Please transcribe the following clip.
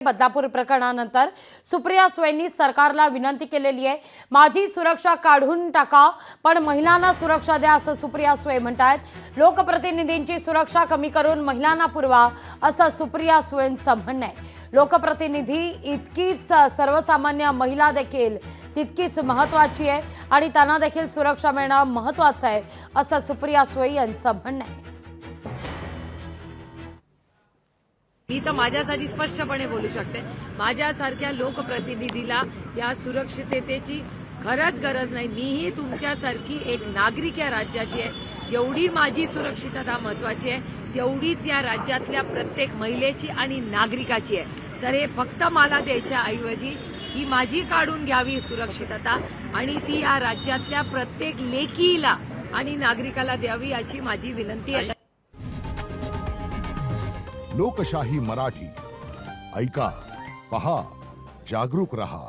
बदलापूर प्रकरणानंतर सुप्रिया सुळेंनी सरकारला विनंती केलेली आहे। माझी सुरक्षा काढून टाका पण महिलांना सुरक्षा द्या असं सुप्रिया सुळे म्हणतात। लोकप्रतिनिधींची सुरक्षा कमी करून महिलांना पुरवा असं सुप्रिया सुळेंचं म्हणणं आहे। लोकप्रतिनिधी इतकीच सर्वसामान्य महिला देखील तितकीच महत्त्वाची आहे आणि त्यांना देखील सुरक्षा मिळणं महत्त्वाचं आहे असं सुप्रिया सुळे यांचं म्हणणं आहे। मी तर माझ्यासाठी स्पष्टपणे बोलू शकते, माझ्यासारख्या लोकप्रतिनिधीला या सुरक्षिततेची खरंच गरज नाही। मीही तुमच्यासारखी एक नागरिक या राज्याची आहे। जेवढी माझी सुरक्षितता महत्त्वाची आहे तेवढीच या राज्यातल्या प्रत्येक महिलेची आणि नागरिकाची आहे। तर हे फक्त मला द्यायच्या ऐवजी ही माझी काढून घ्यावी सुरक्षितता आणि ती या राज्यातल्या प्रत्येक लेकीला आणि नागरिकाला द्यावी अशी माझी विनंती आहे। लोकशाही मराठी ऐका, पहा, जागरूक रहा।